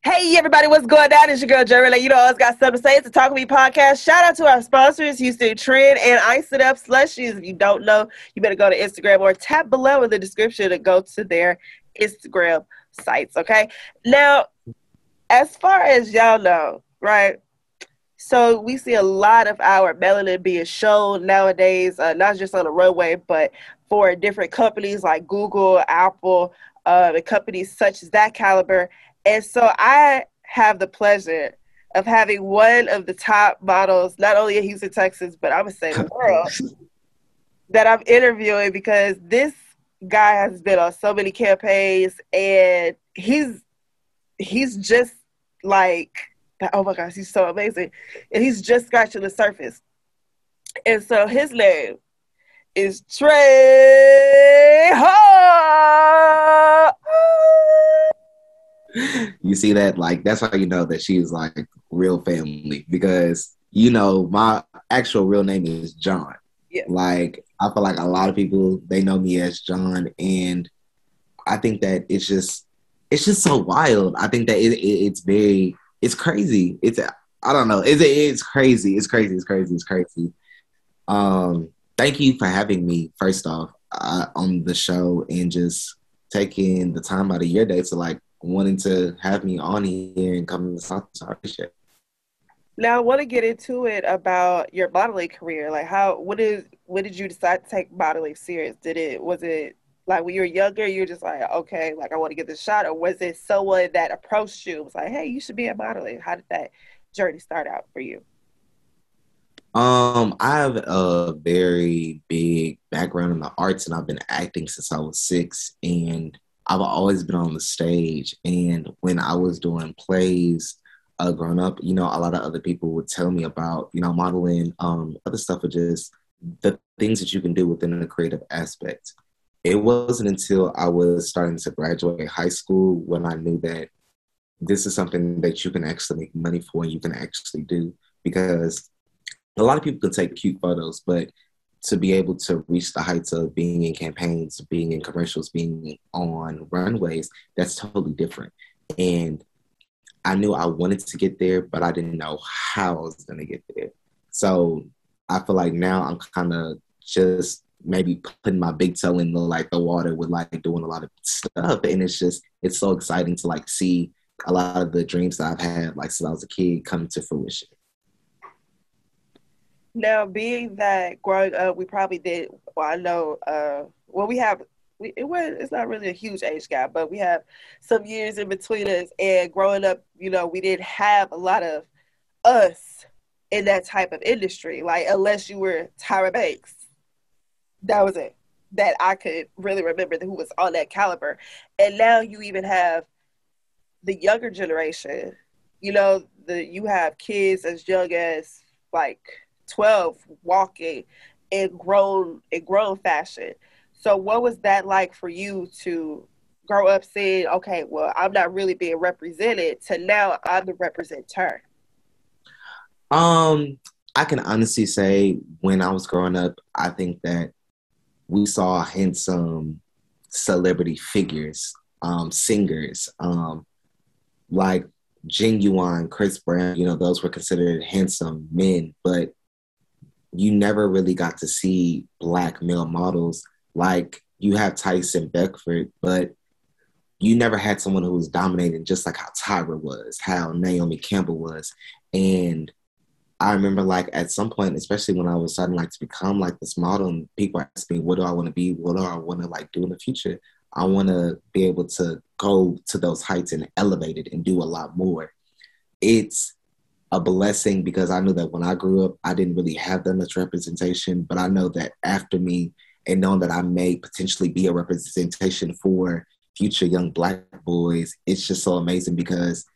Hey everybody, what's going on? It's your girl Jerry. Like, you know, always got something to say. It's a Talk With Me podcast. Shout out to our sponsors, Houston Trend and Ice It Up Slushies. If you don't know, you better go to Instagram or tap below in the description to go to their Instagram sites. Okay. Now, as far as y'all know, right? So we see a lot of our melanin being shown nowadays, not just on the runway, but for different companies like Google, Apple, and companies such as that caliber. And so I have the pleasure of having one of the top models, not only in Houston, Texas, but I would say the world, that I'm interviewing because this guy has been on so many campaigns and he's just like, oh my gosh, he's so amazing. And he's just scratching the surface. And so his name is Trey Hall. You see that? Like, that's how you know that she is like real family because, you know, my actual real name is John. Yeah. Like, I feel like a lot of people, they know me as John. And I think that it's just so wild. I think that it's crazy. I don't know. It's crazy. It's crazy. It's crazy. It's crazy. Thank you for having me, first off, on the show and just taking the time out of your day to like wanting to have me on here and come to talk to our show. Now I want to get into it about your modeling career. Like when did you decide to take modeling serious? Was it like when you were younger, you were just like, okay, like I want to get this shot, or was it someone that approached you and was like, hey, you should be a modeling? How did that journey start out for you? I have a very big background in the arts and I've been acting since I was 6 and I've always been on the stage. And when I was doing plays growing up, you know, a lot of other people would tell me about, you know, modeling, other stuff, or just the things that you can do within the creative aspect. It wasn't until I was starting to graduate high school when I knew that this is something that you can actually make money for and you can actually do, because a lot of people can take cute photos, but to be able to reach the heights of being in campaigns, being in commercials, being on runways, that's totally different. And I knew I wanted to get there, but I didn't know how I was going to get there. So I feel like now I'm kind of just maybe putting my big toe in the water with like doing a lot of stuff. And it's so exciting to like see a lot of the dreams that I've had like since I was a kid come to fruition. Now, being that growing up, we probably did. Well, I know. Well, it's not really a huge age gap, but we have some years in between us. And growing up, you know, we didn't have a lot of us in that type of industry. Like, unless you were Tyra Banks, that was it. That I could really remember who was on that caliber. And now you even have the younger generation. You know, you have kids as young as like 12 walking in grown fashion. So what was that like for you to grow up saying, okay, well, I'm not really being represented, to now I'm the representer? Um, I can honestly say when I was growing up, I think that we saw handsome celebrity figures, singers, like Genuine, Chris Brown, you know, those were considered handsome men, but you never really got to see Black male models. Like you have Tyson Beckford, but you never had someone who was dominating just like how Tyra was, how Naomi Campbell was. And I remember like at some point, especially when I was starting like to become like this model and people ask me, what do I want to be? What do I want to like do in the future? I want to be able to go to those heights and elevate it and do a lot more. It's a blessing because I knew that when I grew up, I didn't really have that much representation, but I know that after me and knowing that I may potentially be a representation for future young Black boys, it's just so amazing because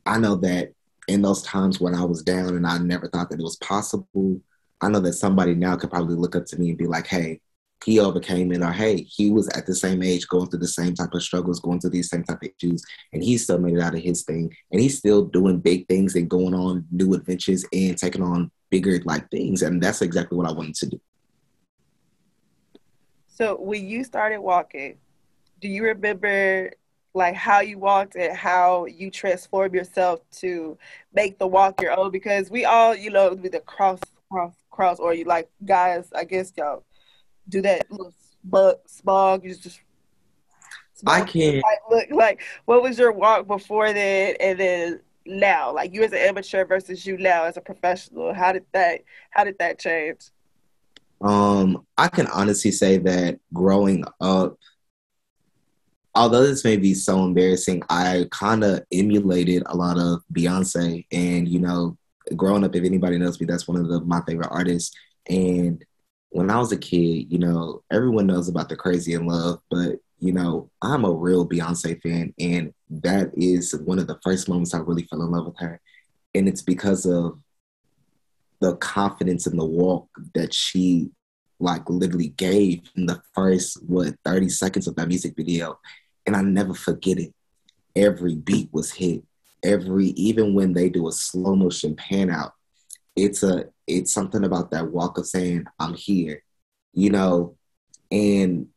I know that in those times when I was down and I never thought that it was possible, I know that somebody now could probably look up to me and be like, hey, he overcame it, or hey, he was at the same age going through the same type of struggles, going through these same type of issues, and he still made it out of his thing. And he's still doing big things and going on new adventures and taking on bigger like things. And that's exactly what I wanted to do. So when you started walking, do you remember like how you walked and how you transform yourself to make the walk your own, because we all, do the cross, or you like guys, I guess y'all do that little smog, you just I smog. can Like, look, like, what was your walk before then and then now? Like, you as an amateur versus you now as a professional. How did that change? I can honestly say that growing up, although this may be so embarrassing, I kind of emulated a lot of Beyonce. And, growing up, if anybody knows me, that's one of my favorite artists. And when I was a kid, everyone knows about the Crazy in Love, but, I'm a real Beyonce fan. And that is one of the first moments I really fell in love with her. And it's because of the confidence in the walk that she like literally gave in the first 30 seconds of that music video. And I never forget it. Every beat was hit. Even when they do a slow motion pan out, it's something about that walk of saying I'm here, you know. And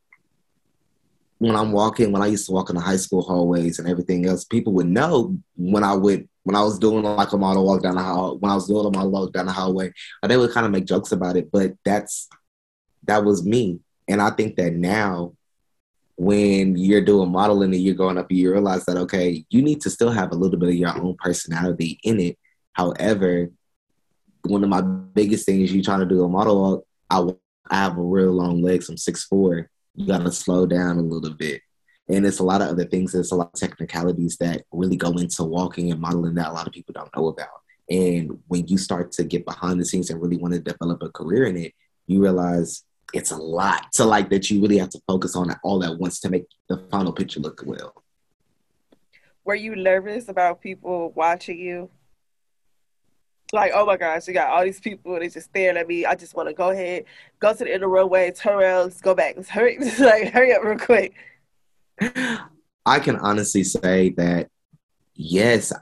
when I used to walk in the high school hallways and everything else, people would know when I was doing like a model walk down the hall, when I was doing a model walk down the hallway, they would kind of make jokes about it, but that was me. And I think that now when you're doing modeling and you're going up, you realize that, okay, you need to still have a little bit of your own personality in it. However, one of my biggest things, you trying to do a model walk, I have a real long legs. I'm 6'4". You got to slow down a little bit. And it's a lot of other things. There's a lot of technicalities that really go into walking and modeling that a lot of people don't know about. And when you start to get behind the scenes and really want to develop a career in it, you realize it's a lot to like that you really have to focus on all at once to make the final picture look well. Were you nervous about people watching you? Like, oh my gosh, you got all these people, they just staring at me. I just want to go ahead, go to the end of the runway, turn around, let's go back. Let's hurry, just like hurry up real quick. I can honestly say that yes,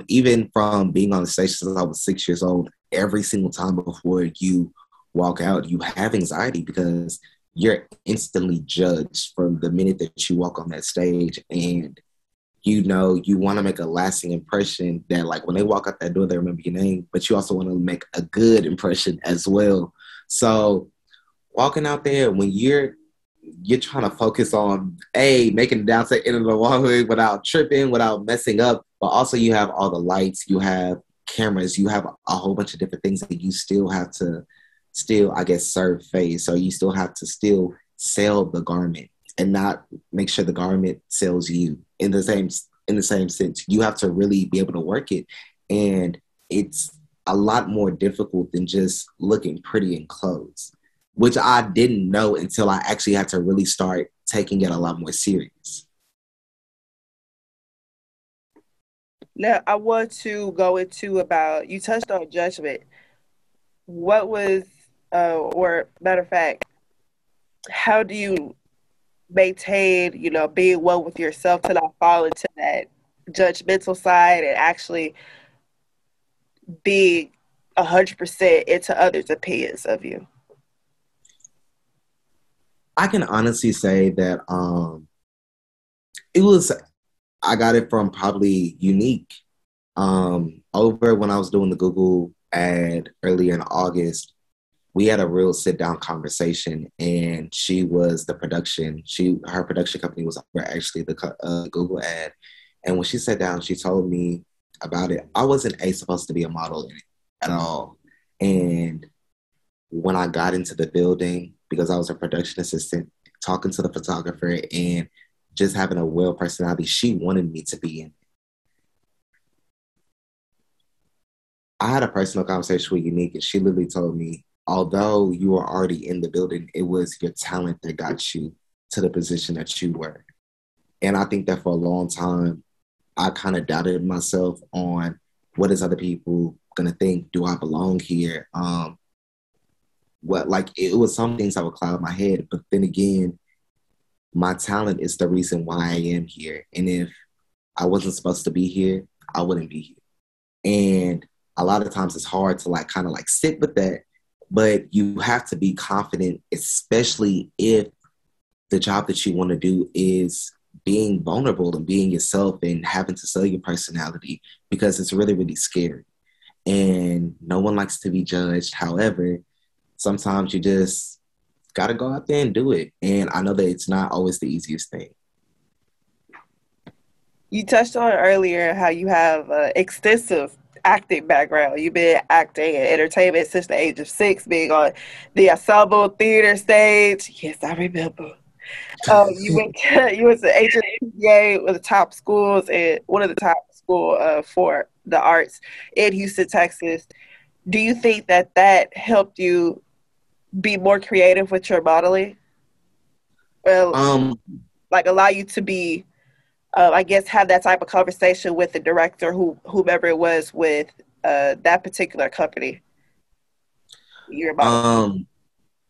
even from being on the stage since I was 6 years old, every single time before you walk out, you have anxiety because you're instantly judged from the minute that you walk on that stage. And you want to make a lasting impression that like when they walk out that door, they remember your name, but you also want to make a good impression as well. So walking out there when you're trying to focus on making it down to the end of the walkway without tripping, without messing up, but also you have all the lights, you have cameras, you have a whole bunch of different things that you still have to I guess serve face. So you still have to still sell the garment and not make sure the garment sells you in the same sense. You have to really be able to work it. And it's a lot more difficult than just looking pretty in clothes, which I didn't know until I actually had to really start taking it a lot more serious. Now, I want to go into about, you touched on judgment. What was, or matter of fact, how do you maintain, being well with yourself to not fall into that judgmental side and actually being 100% into others' opinions of you? I can honestly say that it was I got it from probably Unique. Over when I was doing the Google ad earlier in August, we had a real sit down conversation, and she was the production. Her production company was over actually the Google ad, and when she sat down, she told me about it. I wasn't supposed to be a model in it at all, and when I got into the building, because I was a production assistant, talking to the photographer and just having a well personality, she wanted me to be in. I had a personal conversation with Unique, and she literally told me, although you were already in the building, it was your talent that got you to the position that you were. And I think that for a long time, I kind of doubted myself on what is other people gonna think? Do I belong here? It was some things that would cloud my head, but then again, my talent is the reason why I am here. And if I wasn't supposed to be here, I wouldn't be here. And a lot of times it's hard to like kind of like sit with that, but you have to be confident, especially if the job that you want to do is being vulnerable and being yourself and having to sell your personality because it's really, really scary. And no one likes to be judged. However, sometimes you just got to go out there and do it. And I know that it's not always the easiest thing. You touched on earlier how you have an extensive acting background. You've been acting and entertainment since the age of 6, being on the ensemble theater stage. Yes, I remember. You went you went to HSPCA, one of the top schools and one of the top school for the arts in Houston, Texas. Do you think that that helped you be more creative with your modeling? Well, Um, like allow you to be, I guess, have that type of conversation with the director, whomever it was with that particular company. You're modeling. um,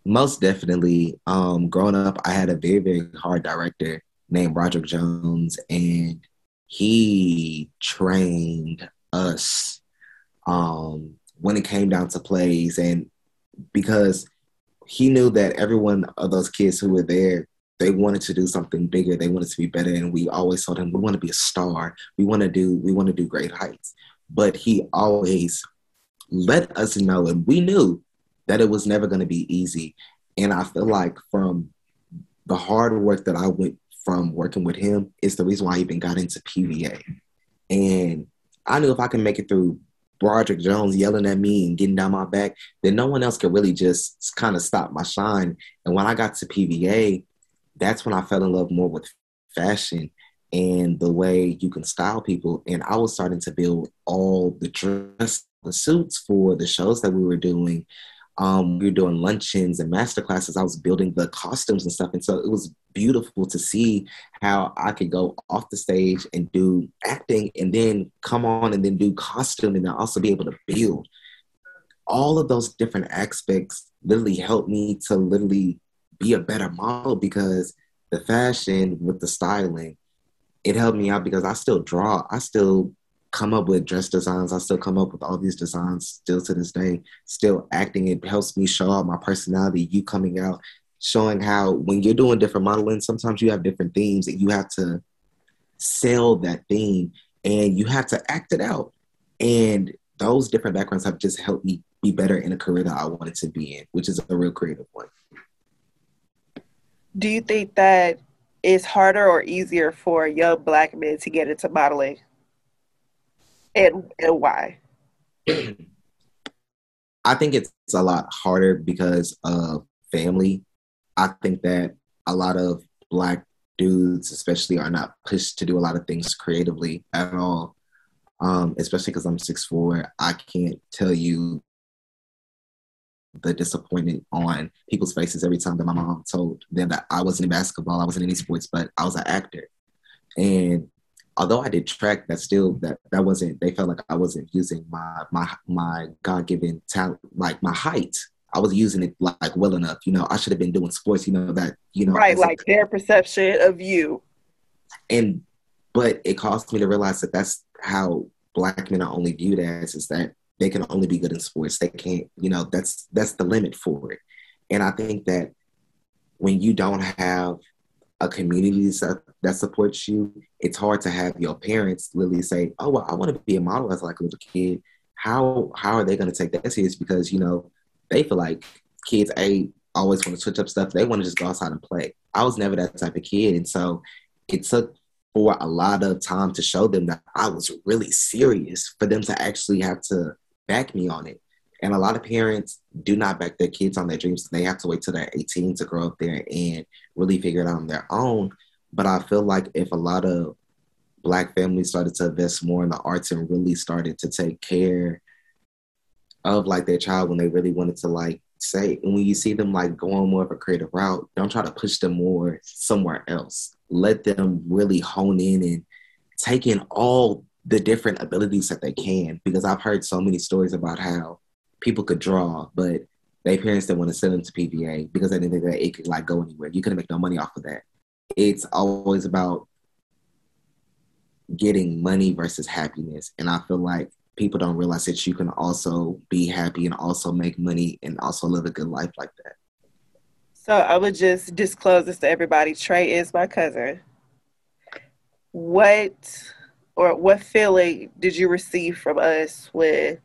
Most definitely. Growing up, I had a very, very hard director named Roderick Jones, and he trained us when it came down to plays. And because he knew that every one of those kids who were there, they wanted to do something bigger. They wanted to be better. And we always told him, we want to be a star. We want to do great heights. But he always let us know, and we knew that it was never going to be easy. And I feel like from the hard work that I went from working with him is the reason why I even got into PVA. And I knew if I can make it through Broderick Jones yelling at me and getting down my back, then no one else could really just kind of stop my shine. And when I got to PVA, that's when I fell in love more with fashion and the way you can style people. And I was starting to build all the dress, the suits for the shows that we were doing. We were doing luncheons and master classes. I was building the costumes and stuff. And so it was beautiful to see how I could go off the stage and do acting and then come on and then do costume and then also be able to build. All of those different aspects literally helped me to literally be a better model because the fashion with the styling, it helped me out because I still draw. I still come up with dress designs. I still come up with all these designs still to this day, still acting. It helps me show out my personality, you coming out, showing how when you're doing different modeling, sometimes you have different themes and you have to sell that theme and you have to act it out. And those different backgrounds have just helped me be better in a career that I wanted to be in, which is a real creative one. Do you think that it's harder or easier for young Black men to get into modeling, and why? I think it's a lot harder because of family. I think that a lot of Black dudes, especially, are not pushed to do a lot of things creatively at all. Especially because I'm 6'4", I can't tell you the disappointment on people's faces every time that my mom told them that I wasn't in basketball, I wasn't in any sports, but I was an actor. And although I did track, that still that wasn't. They felt like I wasn't using my God given talent, like my height. I was using it like well enough. I should have been doing sports. Right, as a, like their perception of you. and but it caused me to realize that that's how Black men are only viewed as, is that they can only be good in sports. They can't. That's the limit for it. And I think that when you don't have a community that supports you, it's hard to have your parents literally say, "Oh, well, I want to be a model as like a little kid." How are they going to take that serious? Because they feel like kids always want to switch up stuff. They want to just go outside and play. I was never that type of kid, and so it took for a lot of time to show them that I was really serious for them to actually have to back me on it. And a lot of parents do not back their kids on their dreams. They have to wait till they're 18 to grow up there and really figure it out on their own. But I feel like if a lot of Black families started to invest more in the arts and really started to take care of like their child when they really wanted to like say, and when you see them like going more of a creative route, don't try to push them more somewhere else. Let them really hone in and take in all the different abilities that they can. Because I've heard so many stories about how people could draw, but their parents didn't want to send them to PVA because they didn't think that it could like go anywhere. You couldn't make no money off of that. It's always about getting money versus happiness. And I feel like people don't realize that you can also be happy and also make money and also live a good life like that. So I would just disclose this to everybody. Trey is my cousin. what feeling did you receive from us when,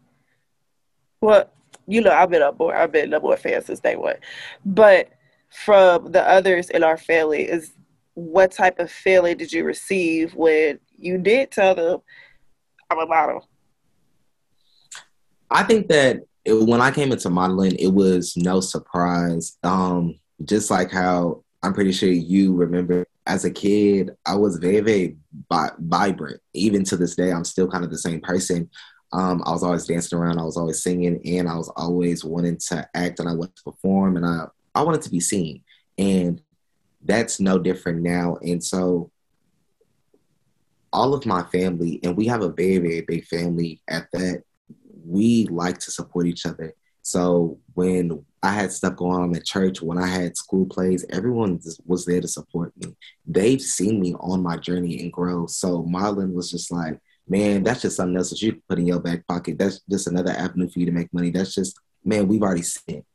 well, I've been a boy fan since day one, but from the others in our family, is what type of feeling did you receive when you did tell them I'm a model? I think that when I came into modeling, it was no surprise. Just like how I'm pretty sure you remember as a kid, I was very, very vibrant. Even to this day, I'm still kind of the same person. I was always dancing around, I was always singing, and I was always wanting to act and I wanted to perform and I wanted to be seen. And that's no different now. And so all of my family, and we have a very, very big family at that, we like to support each other. So when I had stuff going on at church, when I had school plays, everyone was there to support me. They've seen me on my journey and grow. So Marlon was just like, man, that's just something else that you can put in your back pocket. That's just another avenue for you to make money. That's just, man, we've already seen it.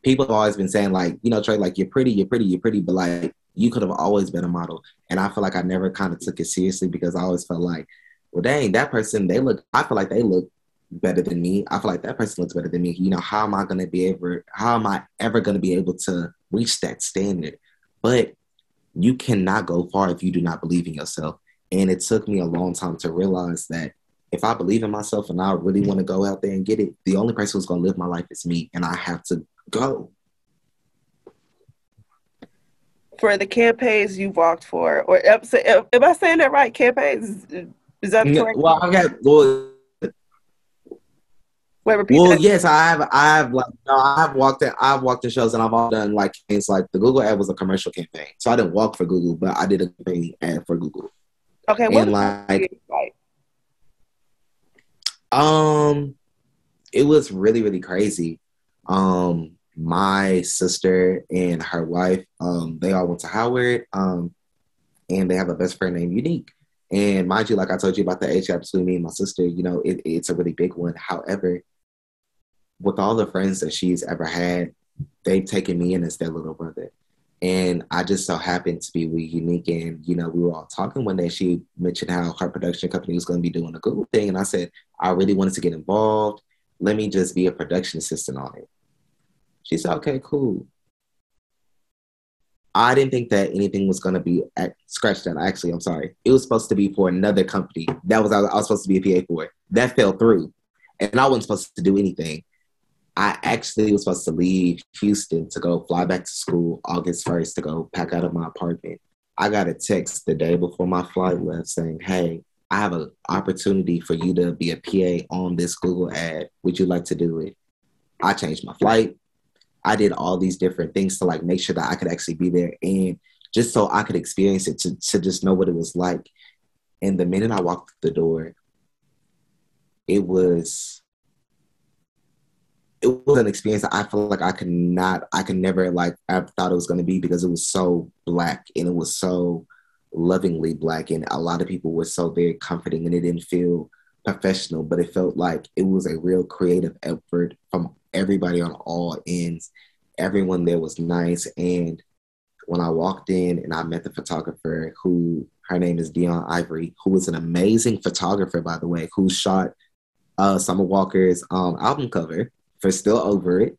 People have always been saying like, you know, Trey, like you're pretty, you're pretty, you're pretty, but like you could have always been a model. And I feel like I never kind of took it seriously because I always felt like, well, dang, that person, I feel like they look better than me. I feel like that person looks better than me. You know, how am I ever going to be able to reach that standard? But you cannot go far if you do not believe in yourself. And it took me a long time to realize that if I believe in myself and I really want to go out there and get it, the only person who's going to live my life is me. And I have to go. For the campaigns you walked for, or am I saying that right? Campaigns, is that correct? Well, Wait, repeat well, that. yes, I've walked in shows and I've all done like campaigns. Like the Google ad was a commercial campaign, so I didn't walk for Google, but I did a campaign ad for Google. Okay, what And like? it was really, really crazy. My sister and her wife, they all went to Howard, and they have a best friend named Unique. And mind you, like I told you about the age gap between me and my sister, you know, it's a really big one. However, with all the friends that she's ever had, they've taken me in as their little brother. And I just so happened to be with Unique. And, you know, we were all talking one day. She mentioned how her production company was going to be doing a Google thing. And I said, I really wanted to get involved. Let me just be a production assistant on it. She said, okay, cool. I didn't think that anything was going to be scratch that. Actually, I'm sorry. It was supposed to be for another company. I was supposed to be a PA for it. That fell through. And I wasn't supposed to do anything. I actually was supposed to leave Houston to go fly back to school August 1st to go pack out of my apartment. I got a text the day before my flight left saying, hey, I have an opportunity for you to be a PA on this Google ad. Would you like to do it? I changed my flight. I did all these different things to like make sure that I could actually be there and just so I could experience it to just know what it was like. And the minute I walked through the door, it was an experience that I feel like I could never like I thought it was going to be because it was so Black and it was so lovingly Black and a lot of people were so very comforting and it didn't feel professional, but it felt like it was a real creative effort from everybody on all ends. Everyone there was nice. And when I walked in and I met the photographer her name is Dion Ivory, who is an amazing photographer, by the way, who shot Summer Walker's album cover for Still Over It.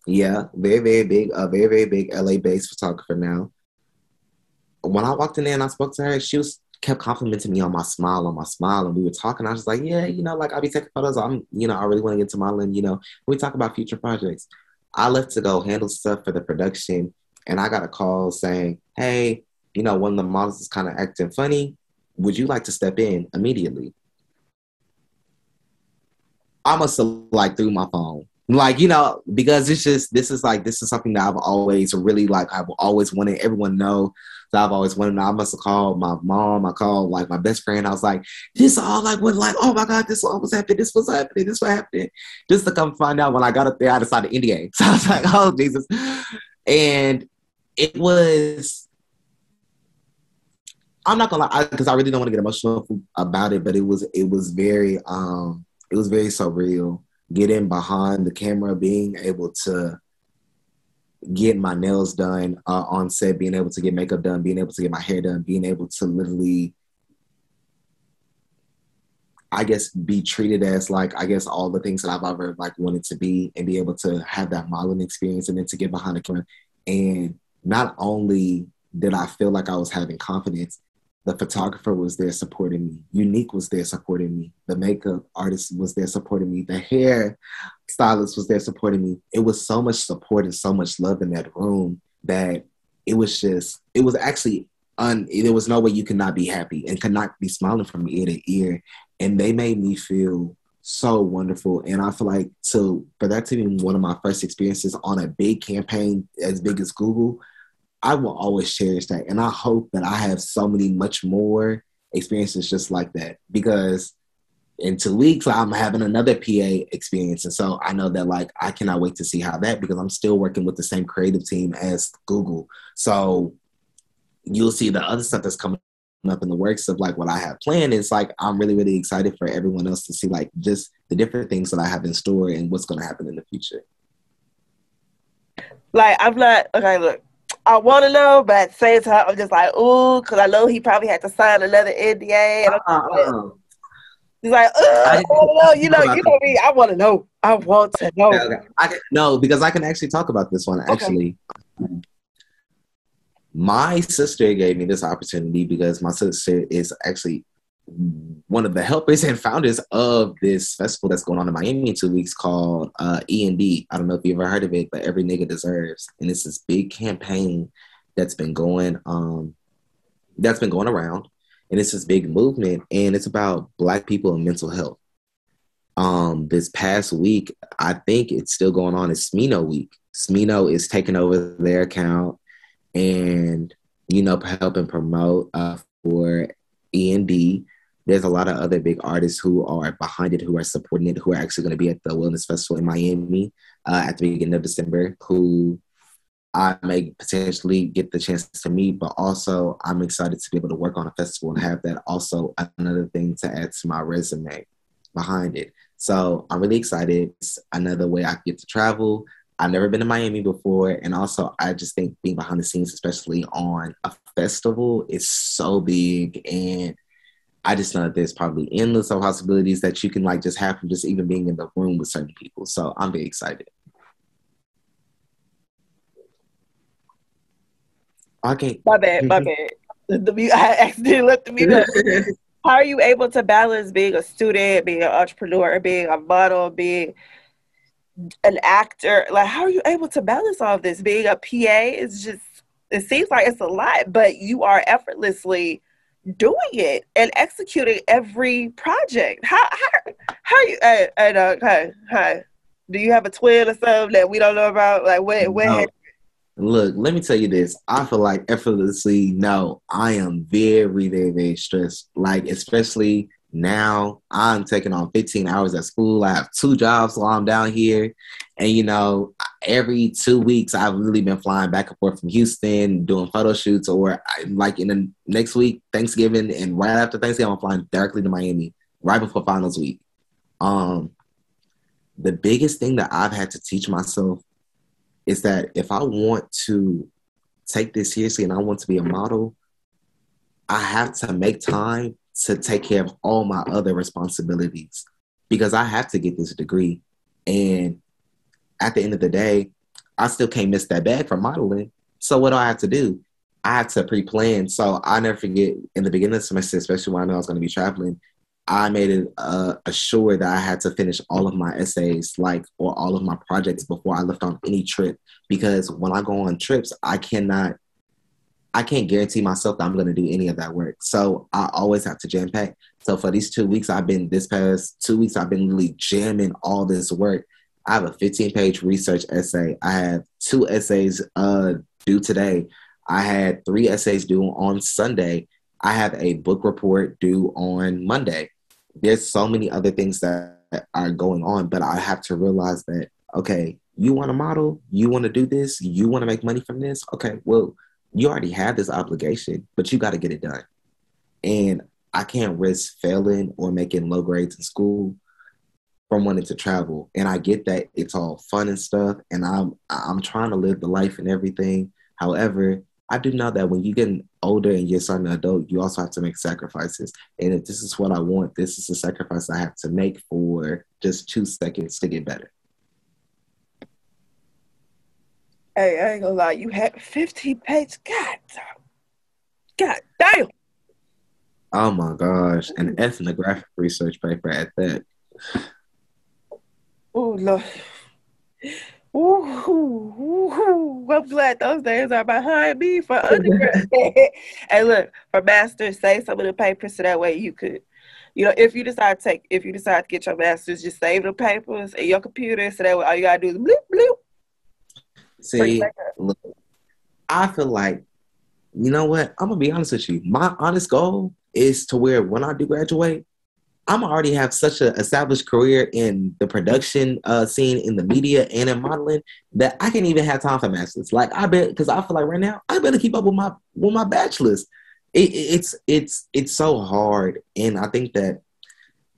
Yeah, very, very big, very, very big LA-based photographer now. When I walked in there and I spoke to her, she kept complimenting me on my smile, and we were talking. I was like, yeah, you know, like I'll be taking photos. I really want to get into modeling, you know. We talk about future projects. I left to go handle stuff for the production, and I got a call saying, hey, you know, one of the models is kind of acting funny. Would you like to step in immediately? I must have like threw my phone. Like, you know, because this is something that I've always really like, I've always wanted everyone to know that I've always wanted. I must have called my mom. I called like my best friend. I was like, this all like, what, like, oh my God, this all was happening. This was happening. This was happening. Just to come find out when I got up there, I decided NDA. So I was like, oh Jesus. And it was, I'm not gonna lie, because I really don't want to get emotional about it, but it was very surreal. Getting behind the camera, being able to get my nails done on set, being able to get makeup done, being able to get my hair done, being able to literally I guess, be treated as like, I guess, all the things that I've ever like wanted to be, and be able to have that modeling experience, and then to get behind the camera. And not only did I feel like I was having confidence, the photographer was there supporting me. Unique was there supporting me. The makeup artist was there supporting me. The hair stylist was there supporting me. It was so much support and so much love in that room that it was actually there was no way you could not be happy and could not be smiling from ear to ear. And they made me feel so wonderful. And I feel like for that to be one of my first experiences on a big campaign as big as Google, I will always cherish that. And I hope that I have so many much more experiences just like that, because in 2 weeks, I'm having another PA experience. And so I know that like, I cannot wait to see how that, because I'm still working with the same creative team as Google. So you'll see the other stuff that's coming up in the works of like what I have planned. It's like, I'm really, really excited for everyone else to see like just the different things that I have in store and what's going to happen in the future. Like, I'm not, okay, look, I want to know, but at the same time, I'm just like, ooh, because I know he probably had to sign another NDA. And he's like, I want to know. You know me. I want to know. I want to know. Okay. No, because I can actually talk about this one. Actually, my sister gave me this opportunity because my sister is actually one of the helpers and founders of this festival that's going on in Miami in 2 weeks called E&D. I don't know if you ever heard of it, but Every Nigga Deserves. And it's this big campaign that's been going around. And it's this big movement, and it's about Black people and mental health. This past week, I think it's still going on, it's Smino Week. Smino is taking over their account and, helping promote for E&D. There's a lot of other big artists who are behind it, who are supporting it, who are actually going to be at the Wellness Festival in Miami at the beginning of December, who I may potentially get the chance to meet, but also I'm excited to be able to work on a festival and have that also another thing to add to my resume behind it. So I'm really excited. It's another way I get to travel. I've never been to Miami before. And also, I just think being behind the scenes, especially on a festival, is so big. And I just know that there's probably endless of possibilities that you can like just have from just even being in the room with certain people. So I'm very excited. Okay. My bad. I accidentally left the mute up. How are you able to balance being a student, being an entrepreneur, being a model, being an actor? Like, how are you able to balance all of this? Being a PA is just, it seems like it's a lot, but you are effortlessly doing it and executing every project. How you, hi. Do you have a twin or something that we don't know about? Like, what Look, let me tell you this. I feel like effortlessly, no, I am very, very, very stressed. Like, especially now, I'm taking on 15 hours at school. I have 2 jobs while I'm down here. And, every 2 weeks, I've really been flying back and forth from Houston, doing photo shoots, or like in the next week, Thanksgiving, and right after Thanksgiving, I'm flying directly to Miami, right before finals week. The biggest thing that I've had to teach myself is that if I want to take this seriously and I want to be a model, I have to make time to take care of all my other responsibilities, because I have to get this degree. And at the end of the day, I still can't miss that bag for modeling. So what do I have to do? I have to pre-plan. So I never forget, in the beginning of the semester, especially when I know I was going to be traveling, I made it assured that I had to finish all of my essays, or all of my projects before I left on any trip. Because when I go on trips, I can't guarantee myself that I'm going to do any of that work. So I always have to jam pack. So for these 2 weeks, this past 2 weeks, I've been really jamming all this work. I have a 15-page research essay. I have 2 essays due today. I had 3 essays due on Sunday. I have a book report due on Monday. There's so many other things that are going on, but I have to realize that, okay, you want to model, you want to do this, you want to make money from this. Okay, well, you already have this obligation, but you got to get it done. And I can't risk failing or making low grades in school from wanting to travel. And I get that it's all fun and stuff, and I'm trying to live the life and everything. However, I do know that when you get older and you're starting to adult, you also have to make sacrifices. And if this is what I want, this is a sacrifice I have to make for just 2 seconds to get better. Hey, I ain't gonna lie, you had 15 pages. God damn. Oh my gosh, an ethnographic research paper at that. Oh Lord. Ooh, I'm glad those days are behind me for undergrad. Hey, look, for masters, save some of the papers so that way you could, if you decide to get your masters, just save the papers in your computer so that way all you gotta do is bloop bloop. See, look, I feel like, you know what? I'm gonna be honest with you. My honest goal is to where when I do graduate, I'm already have such an established career in the production scene, in the media, and in modeling that I can't even have time for masters. Like I bet, because I feel like right now I better keep up with my bachelor's. It's so hard, and I think that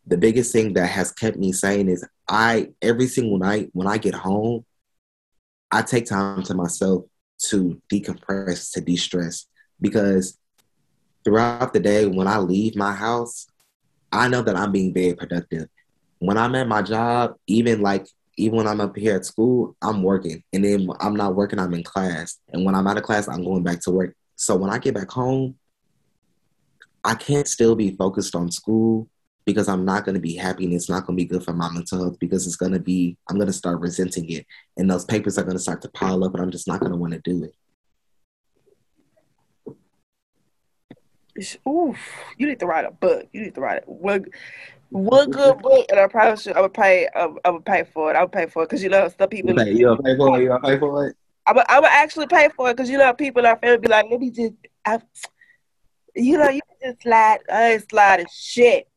the biggest thing that has kept me sane is every single night when I get home, I take time to myself to decompress, to de-stress, because throughout the day when I leave my house, I know that I'm being very productive. When I'm at my job, even when I'm up here at school, I'm working. And then when I'm not working, I'm in class. And when I'm out of class, I'm going back to work. So when I get back home, I can't still be focused on school because I'm not going to be happy and it's not going to be good for my mental health because I'm going to start resenting it. And those papers are going to start to pile up and I'm just not going to want to do it. Oof, you need to write a book. You need to write it. One good book, and I probably should. I would pay. I would pay for it. I would pay for it because some people. You'll pay for it. You'll pay for it. I would actually pay for it because people in our family be like, let me just, you can just slide. I ain't sliding shit.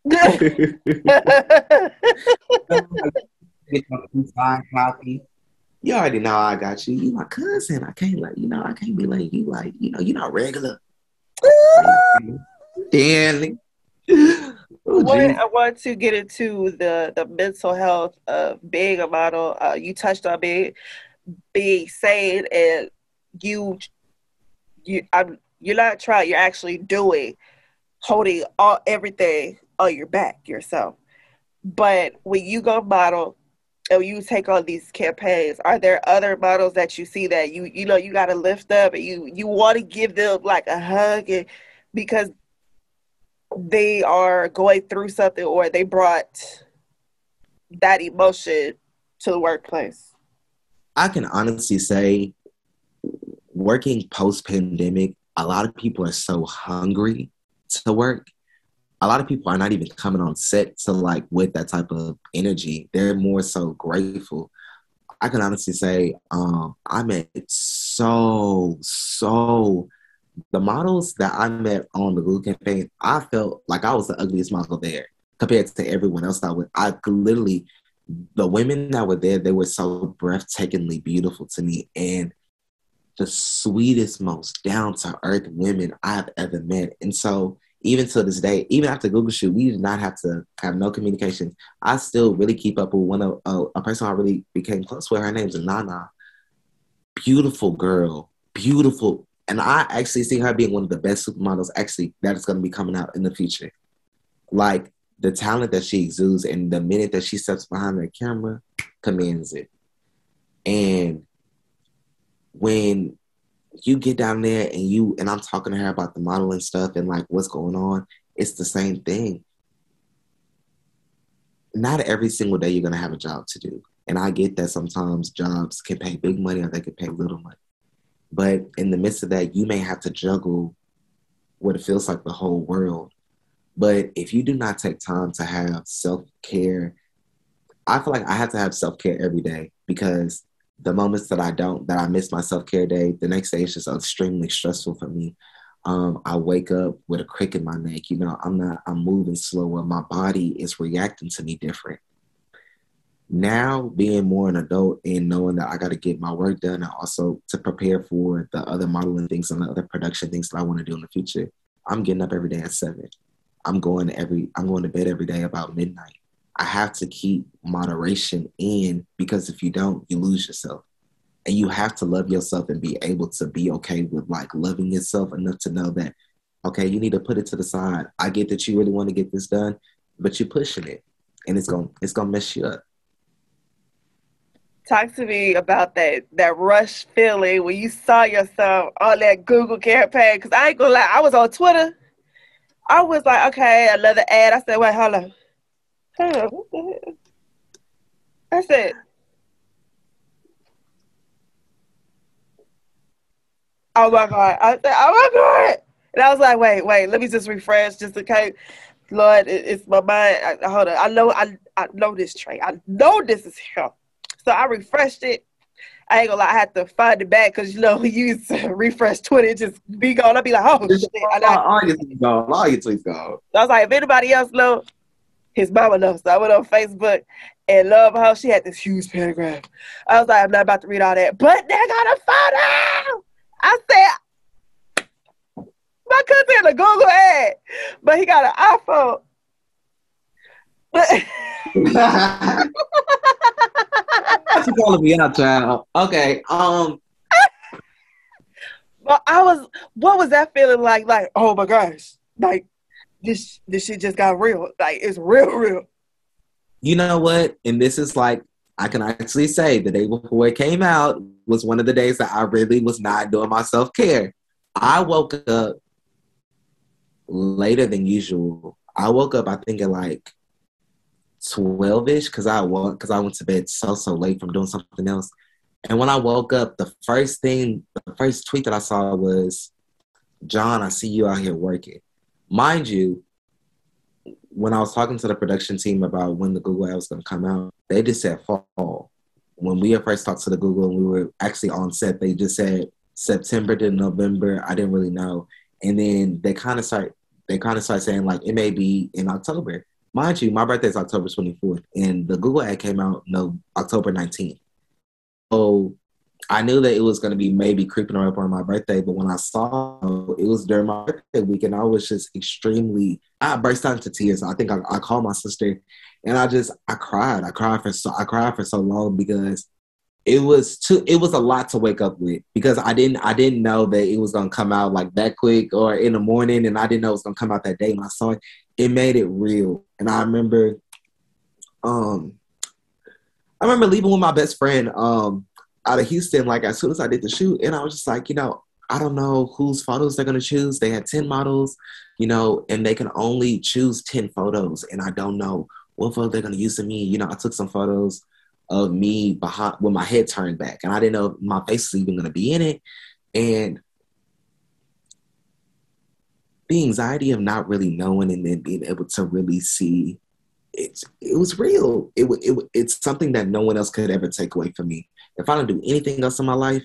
Get my signed copy. You already know I got you. You my cousin. I can't I can't be letting you you're not regular. Danny. I want to get into the mental health of being a model. You touched on being sane, and you're not trying. You're actually holding everything on your back yourself. But when you go model and you take on these campaigns, are there other models that you see that you got to lift up and you want to give them like a hug because they are going through something or they brought that emotion to the workplace? I can honestly say, working post-pandemic, a lot of people are so hungry to work. A lot of people are not even coming on set to with that type of energy. They're more so grateful. I can honestly say, I met the models that I met on the Glue campaign, I felt like I was the ugliest model there compared to everyone else the women that were there, they were so breathtakingly beautiful to me and the sweetest, most down-to-earth women I've ever met. And so even to this day, even after Google Shoot, we did not have to have no communication. I still really keep up with a person I really became close with. Her name's Nana. Beautiful girl, beautiful. And I actually see her being one of the best supermodels actually that is going to be coming out in the future. Like the talent that she exudes and the minute that she steps behind the camera commands it. And when you get down there and I'm talking to her about the modeling stuff and what's going on, it's the same thing. Not every single day you're going to have a job to do. And I get that sometimes jobs can pay big money or they can pay little money. But in the midst of that, you may have to juggle what it feels like the whole world. But if you do not take time to have self-care, I feel like I have to have self-care every day because the moments that I miss my self-care day, the next day is just extremely stressful for me. I wake up with a crick in my neck. I'm moving slower. My body is reacting to me different. Now, being more an adult and knowing that I got to get my work done and also to prepare for the other modeling things and the other production things that I want to do in the future, I'm getting up every day at 7. I'm going to bed every day about midnight. I have to keep moderation in because if you don't, you lose yourself. And you have to love yourself and be able to be okay with like loving yourself enough to know that, okay, you need to put it to the side. I get that you really want to get this done, but you're pushing it, and it's gonna mess you up. Talk to me about that rush feeling when you saw yourself on that Google campaign. Because I ain't gonna lie, I was on Twitter. I was like, okay, another ad. I said, wait, hold on. What the hell? I said, oh my God. I said, oh my God. And I was like, wait, let me just refresh just in case. Lord, it's my mind. Hold on. I know this trait. I know this is him. So I refreshed it. I ain't gonna lie, I had to find it back because when you used to refresh Twitter, it just be gone. I'd be like, oh shit. All your tweets gone. All your tweets gone. So I was like, if anybody else know, his mama knows. So I went on Facebook and love how she had this huge paragraph. I was like, I'm not about to read all that. But they got a photo. I said, my cousin had a Google ad, but he got an iPhone. You calling me out, child? Okay. Well, what was that feeling like? Like, oh my gosh, like this shit just got real. Like it's real. You know what? And this is like, I can actually say the day before it came out was one of the days that I really was not doing my self-care. I woke up later than usual. I woke up, I think, at like 12-ish because I went to bed so late from doing something else. And when I woke up, the first tweet that I saw was, John, I see you out here working. Mind you, when I was talking to the production team about when the Google ad was going to come out, they just said fall. When we had first talked to the Google and we were actually on set, they just said September to November. I didn't really know. And then they kind of start saying like it may be in October. Mind you, my birthday is October 24th, and the Google ad came out October 19th. So I knew that it was going to be maybe creeping up on my birthday, but when I saw it was during my birthday week, and I was just I burst out into tears. I think I called my sister, and I cried. I cried for so long because it was a lot to wake up with, because I didn't know that it was going to come out like that quick or in the morning, and I didn't know it was going to come out that day. When I saw it, it made it real. And I remember leaving with my best friend out of Houston, like as soon as I did the shoot, and I was just like, I don't know whose photos they're going to choose. They had 10 models, and they can only choose 10 photos, and I don't know what photo they're going to use of me. I took some photos of me behind with my head turned back, and I didn't know if my face was even going to be in it. And the anxiety of not really knowing and then being able to really see it was real. It's something that no one else could ever take away from me. If I don't do anything else in my life,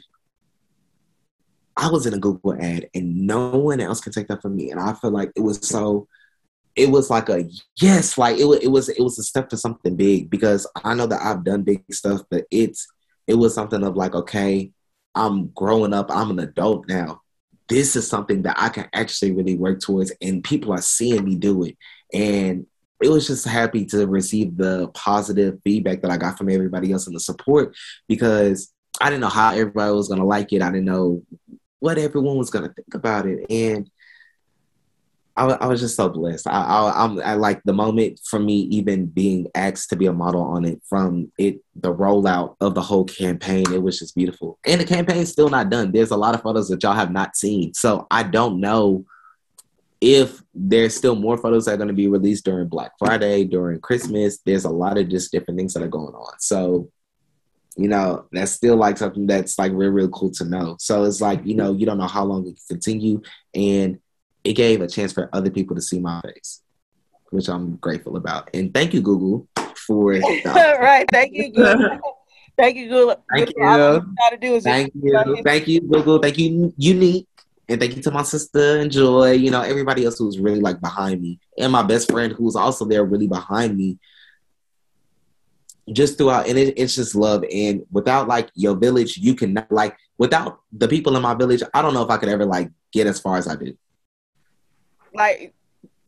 I was in a Google ad and no one else can take that from me. And I feel like it was like a yes, like it was a step to something big, because I know that I've done big stuff, but it was something of like, okay, I'm growing up, I'm an adult now. This is something that I can actually really work towards, and people are seeing me do it. And it was just happy to receive the positive feedback that I got from everybody else and the support, because I didn't know how everybody was going to like it. I didn't know what everyone was going to think about it. And I was just so blessed. I like the moment for me even being asked to be a model on it, from the rollout of the whole campaign. It was just beautiful. And the campaign's still not done. There's a lot of photos that y'all have not seen. So I don't know if there's still more photos that are going to be released during Black Friday, during Christmas. There's a lot of just different things that are going on. So, that's still like something that's like real, real cool to know. So it's like, you don't know how long it can continue. And it gave a chance for other people to see my face, which I'm grateful about. And thank you, Google, for right. Thank you, Google. Thank you, Google. Thank you. All you gotta do is thank you, Google. Thank you, Unique. And thank you to my sister and Joy, everybody else who was really like behind me. And my best friend who was also there really behind me. Just throughout, and it's just love. And without like your village, you cannot, like, without the people in my village, I don't know if I could ever like get as far as I did. Like,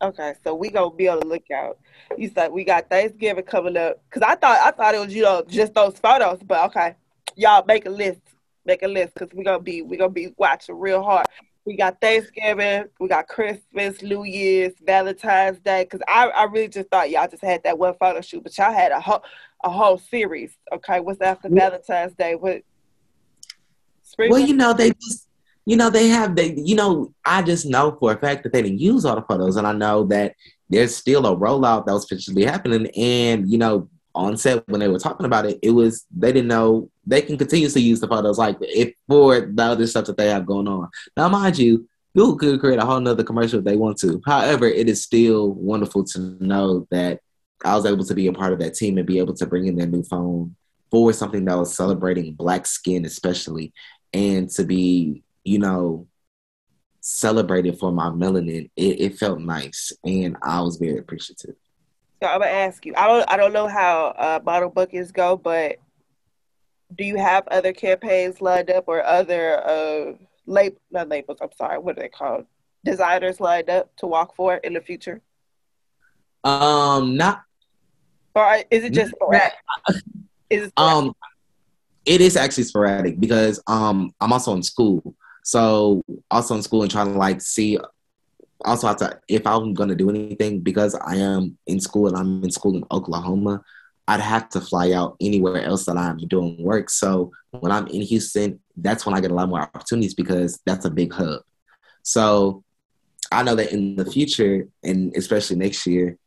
okay, so we gonna be on the lookout. You said we got Thanksgiving coming up, because I thought it was just those photos, but okay, y'all make a list. Make a list because we gonna be watching real hard. We got Thanksgiving, we got Christmas, New Year's, Valentine's Day. Because I really just thought y'all just had that one photo shoot, but y'all had a whole series. Okay, what's after Valentine's Day? What spring? Well, I just know for a fact that they didn't use all the photos, and I know that there's still a rollout that was potentially happening. And on set when they were talking about it, they didn't know they can continuously use the photos like if for the other stuff that they have going on. Now, mind you, Google could create a whole nother commercial if they want to. However, it is still wonderful to know that I was able to be a part of that team and be able to bring in their new phone for something that was celebrating Black skin, especially, and to be, celebrated for my melanin. It felt nice, and I was very appreciative. So I'm gonna ask you. I don't know how model bookings go, but do you have other campaigns lined up or other not labels? I'm sorry, what are they called? Designers lined up to walk for in the future? Not. Or is it just sporadic? Is it sporadic? It is actually sporadic because I'm also in school. So also in school and trying to see. Also, if I'm gonna do anything, because I am in school and I'm in school in Oklahoma, I'd have to fly out anywhere else that I'm doing work. So when I'm in Houston, that's when I get a lot more opportunities because that's a big hub. So I know that in the future, and especially next year,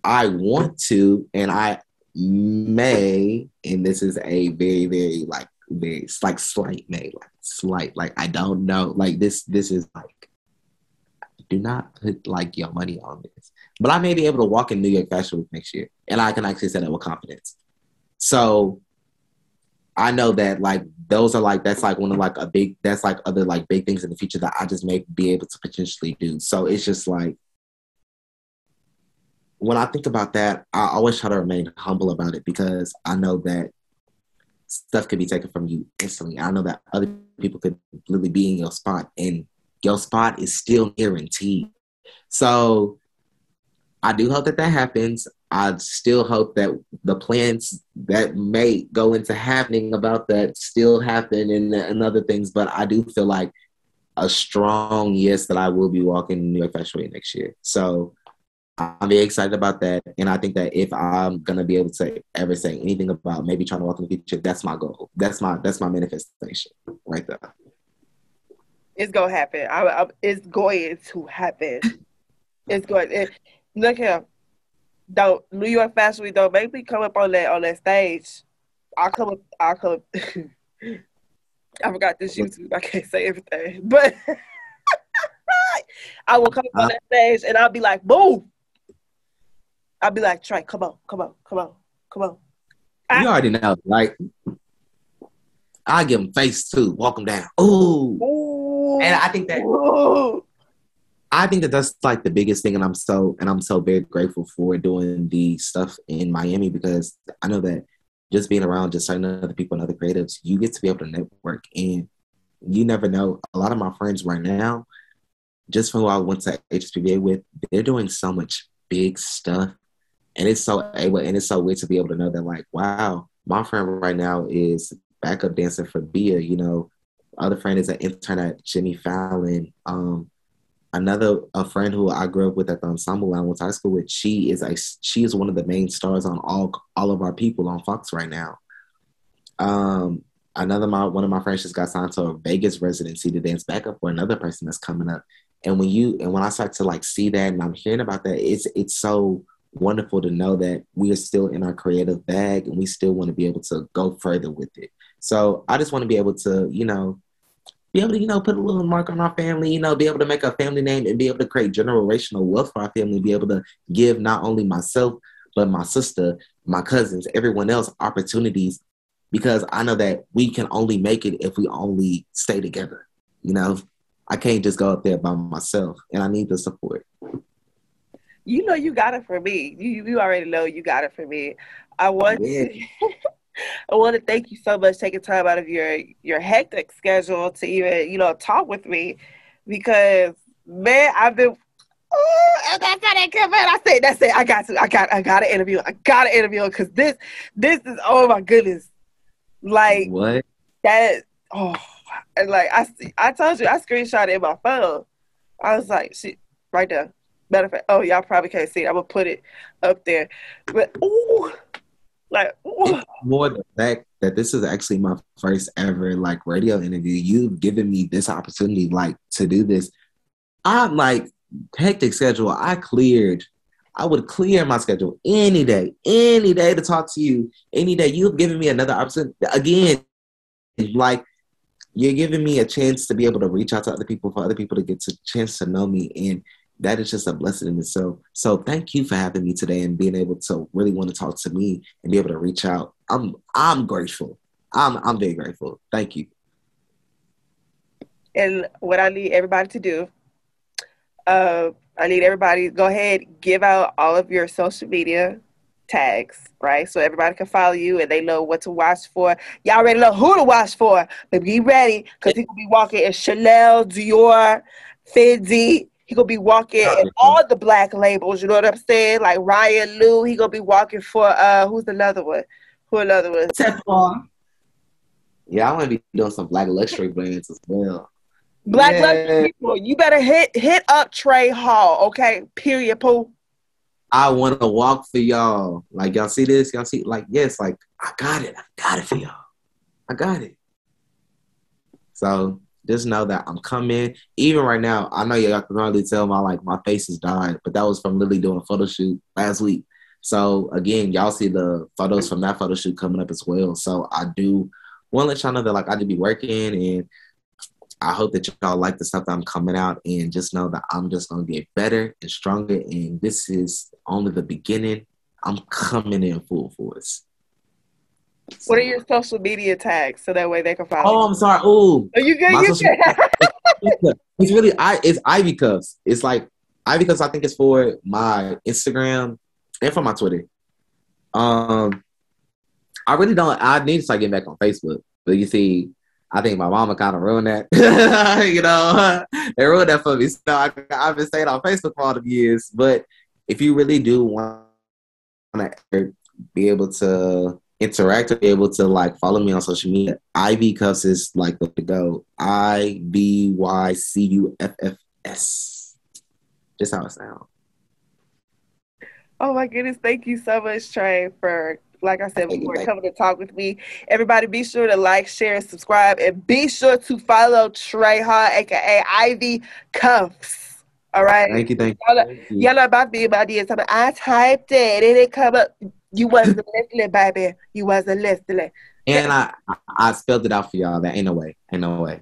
I want to, and I may, and this is a very, very very slight, I don't know, this is do not put your money on this. But I may be able to walk in New York Fashion Week next year, and I can actually say that with confidence. So I know that those are that's one of other big things in the future that I just may be able to potentially do. So it's just when I think about that, I always try to remain humble about it because I know that stuff could be taken from you instantly. I know that other people could literally be in your spot, and your spot is still guaranteed. So I do hope that happens. I still hope that the plans that may go into happening about that still happen and other things. But I do feel like a strong yes that I will be walking New York Fashion Week next year. So I'm very excited about that. And I think that if I'm going to be able to ever say anything about maybe trying to walk in the future, that's my goal. That's my manifestation right there. It's gonna happen. It's going to happen. It's going. Look here. Don't New York Fashion Week. Don't make me come up on that stage. I'll come up. I forgot this YouTube. I can't say everything, but I will come up on that stage and I'll be like, "Boom!" I'll be like, "Trey, come on." You already know, I give them face too. Walk them down. Ooh. And I think that that's the biggest thing, and I'm so very grateful for doing the stuff in Miami because I know that just being around just certain other people and other creatives, you get to be able to network, and you never know. A lot of my friends right now, just from who I went to HSPBA with, they're doing so much big stuff, and it's so weird to be able to know that wow, my friend right now is backup dancer for Bia, Other friend is an intern at Jimmy Fallon. A friend who I grew up with at the ensemble I went to high school with, she is one of the main stars on all of our people on Fox right now. One of my friends just got signed to a Vegas residency to dance backup for another person that's coming up. And when I start to see that and I'm hearing about that, it's so wonderful to know that we are still in our creative bag and we still want to be able to go further with it. So I just want to be able to, put a little mark on our family, be able to make a family name and be able to create generational wealth for our family, be able to give not only myself, but my sister, my cousins, everyone else opportunities, because I know that we can only make it if we only stay together. I can't just go up there by myself, and I need the support. You got it for me. You already know you got it for me. I want to thank you so much taking time out of your hectic schedule to even, talk with me because, man, I've been, and that's how that come out. That's it. I got to interview. I got to interview because this is, oh my goodness. What? That, Oh, and like I told you, I screenshot it in my phone. I was like, she right there. Matter of fact, oh, y'all probably can't see it. I'm gonna put it up there. But ooh, like ooh. It's more the fact that this is actually my first ever like radio interview. You've given me this opportunity like to do this. I'm like hectic schedule. I would clear my schedule any day to talk to you. Any day. You've given me another opportunity. Again, like you're giving me a chance to be able to reach out to other people, for other people to get a chance to know me. And that is just a blessing in itself. So thank you for having me today and being able to really want to talk to me and be able to reach out. I'm grateful. I'm very grateful. Thank you. And what I need everybody to do, I need everybody go ahead, give out all of your social media tags, right? So everybody can follow you and they know what to watch for. Y'all already know who to watch for, but be ready because he gonna be walking in Chanel, Dior, Fendi. He gonna be walking in all the black labels. You know what I'm saying? Like Ryan Lou. He gonna be walking for who's another one? Who another one? Yeah, I want to be doing some black luxury brands as well. Black luxury people. You better hit up Trey Hall, okay? Period. Pooh. I want to walk for y'all. Like, y'all see this? Y'all see? Like, yes, like, I got it. I got it for y'all. I got it. So just know that I'm coming. Even right now, I know y'all can hardly tell my face is dyed, but that was from literally doing a photo shoot last week. So again, y'all see the photos from that photo shoot coming up as well. So I do want to let y'all know that like I do be working, and I hope that y'all like the stuff that I'm coming out, and just know that I'm just going to get better and stronger. And this is only the beginning. I'm coming in full force. So, what are your social media tags so that way they can follow you? I'm sorry. Ooh. Are you good? It's really, it's Ivy Cuffs. It's like Ivy Cuffs. I think it's for my Instagram and for my Twitter. I really don't, I need to start getting back on Facebook. But you see, I think my mama kind of ruined that. You know, they ruined that for me. So I've been staying on Facebook for all the years. But if you really do want to be able to interact or be able to like follow me on social media, Ivy Cuffs is like the way to go. IVYCUFFS. Just how it sounds. Oh my goodness. Thank you so much, Trey, for, like I said before, coming to talk with me. Everybody be sure to like, share, and subscribe. And be sure to follow Trey Hall, a.k.a. Ivy Cuffs. All right? Thank you. Y'all know about me, my dear. I typed it. It didn't come up. You wasn't listening, baby. You wasn't listening. And I spelled it out for y'all. That ain't no way. Ain't no way.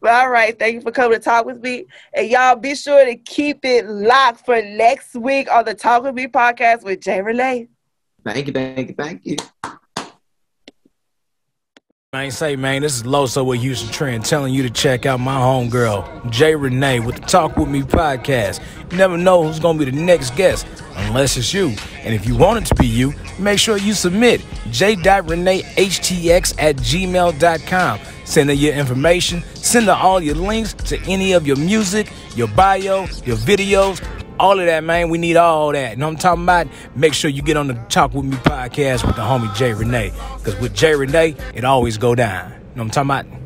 But all right, thank you for coming to talk with me. And y'all be sure to keep it locked for next week on the Talk With Me podcast with Jay Renee. Thank you. I ain't say, man, this is Loso with Houston Trend telling you to check out my homegirl, Jay Renee, with the Talk With Me podcast. You never know who's going to be the next guest, unless it's you. And if you want it to be you, make sure you submit j.reneehtx@gmail.com. Send her your information. Send her all your links to any of your music, your bio, your videos, all of that, man. We need all that. You know what I'm talking about? Make sure you get on the Talk With Me podcast with the homie Jay Renee. Because with Jay Renee, it always go down. You know what I'm talking about?